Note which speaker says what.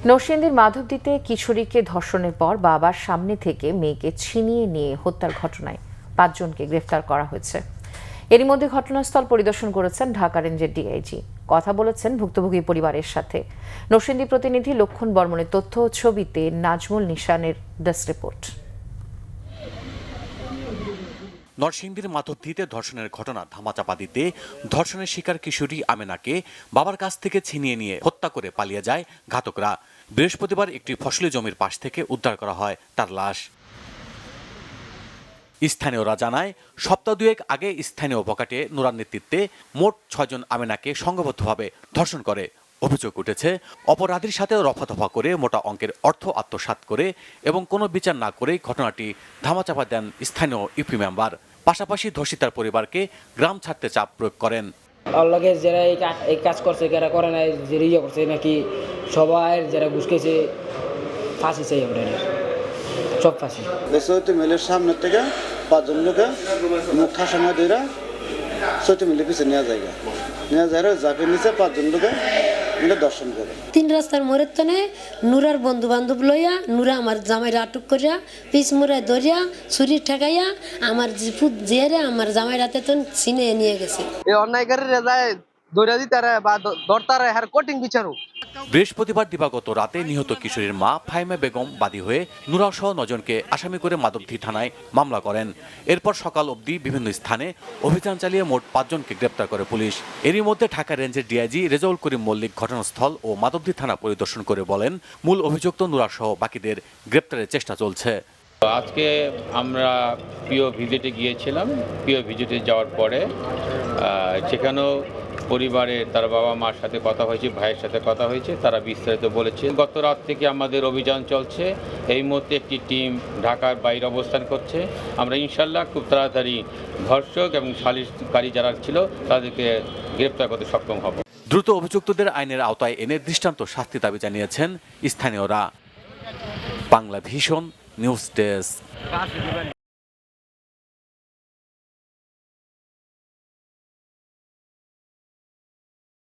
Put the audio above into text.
Speaker 1: নরসিংদীর মাধবদীতে কিশোরীকে ধর্ষণের পর বাবার সামনে থেকে মেয়েকে ছিনিয়ে নিয়ে হত্যার ঘটনায় 5 জনকে গ্রেফতার করা হয়েছে। এরই মধ্যে ঘটনাস্থল পরিদর্শন করেছেন ঢাকা রেঞ্জের ডিআইজি। কথা বলেছেন ভুক্তভোগী পরিবারের সাথে। নরসিংদী প্রতিনিধি লক্ষণ বর্মনের তথ্য ও ছবিতে নাজমুল নিশানের ডেস্ক রিপোর্ট।
Speaker 2: নরসিংদীর মাধবদীতে ধর্ষণের ঘটনা ধামাচাপা দিতে ধর্ষণের শিকার কিশোরী আমেনাকে বাবার কাছ থেকে ছিনিয়ে নিয়ে হত্যা করে পালিয়ে যায় ঘাতকরা। বৃহস্পতিবার একটি ফসলি জমির পাশ থেকে উদ্ধার করা হয় তার লাশ। স্থানীয়রা জানায়, সপ্তাহ দুয়েক আগে স্থানীয় বখাটে নুরার নেতৃত্বে মোট 6 জন আমেনাকে সংঘবদ্ধভাবে ধর্ষণ করে। অভিযোগ উঠেছে, অপরাধীর সাথে রফাদফা করে মোটা অঙ্কের অর্থ আত্মসাৎ করে এবং কোনো বিচার না করেই ঘটনাটি ধামাচাপা দেন স্থানীয় ইউপি মেম্বার। পাশাপাশি ধর্ষিতার পরিবারকে গ্রাম ছাড়তে চাপ প্রয়োগ করেন।
Speaker 3: আল্লাহকে যারা এই কাজ করছে, যারা করে নাই, যে ইয়ে করছে নাকি সবাই যারা ঘুষ খেয়েছে ফাঁসি চাই, আমরা সব ফাঁসি।
Speaker 4: চৈত্র মিলের সামনের থেকে 5 জন লোকে মুখ ঠাসা না ধরে চৈত্র মিলের পিছিয়ে নেওয়া যায়, জাপের নিচে 5 জন লোকে মিলে দর্শন করে।
Speaker 5: 3 রাস্তার মোড়ের তনে নুরার বন্ধু বান্ধব লইয়া নুরা আমার জামাইরা আটক করিয়া পিছ মুড়ায় ধরিয়া ছুরি ঠেকাইয়া আমার জিপুত জিয়ারে আমার জামাইরাতে তো ছিনে নিয়ে গেছে।
Speaker 6: এই অন্যায়কারী রেজায় দৌড়া দিতারে বা দরতারে হার কোটিং বিচারু।
Speaker 2: বৃহস্পতিবার দিবাগত রাতে নিহত কিশোরীর মা ফাহিমা বেগম বাদী হয়ে নুরাসহ 9 জনকে আসামি করে মাধবদী থানায় মামলা করেন। এরপর সকাল অবধি বিভিন্ন স্থানে অভিযান চালিয়ে মোট 5 জনকে গ্রেপ্তার করে পুলিশ। এরই মধ্যে ঢাকা রেঞ্জের ডিআইজি রেজাউল করিম মল্লিক ঘটনাস্থল ও মাধবদী থানা পরিদর্শন করে বলেন, মূল অভিযুক্ত নুরাসহ বাকিদের গ্রেপ্তারের চেষ্টা চলছে।
Speaker 7: আজকে আমরা পিও ভিজিটে গিয়েছিলাম। পিও ভিজিটে যাওয়ার পরে সেখানেও পরিবারের তার বাবা মার সাথে কথা হয়েছে, ভাইয়ের সাথে কথা হয়েছে, তারা বিস্তারিত বলেছে। গত রাত থেকে আমাদের অভিযান চলছে। এই মুহূর্তে একটি টিম ঢাকার বাইরে অবস্থান করছে। আমরা ইনশাল্লাহ খুব তাড়াতাড়ি ধর্ষক এবং সালিশকারী যারা ছিল তাদেরকে গ্রেপ্তার করতে সক্ষম হব।
Speaker 2: দ্রুত অভিযুক্তদের আইনের আওতায় এনে দৃষ্টান্ত শাস্তি দাবি জানিয়েছেন স্থানীয়রা। Bangla vision news desk.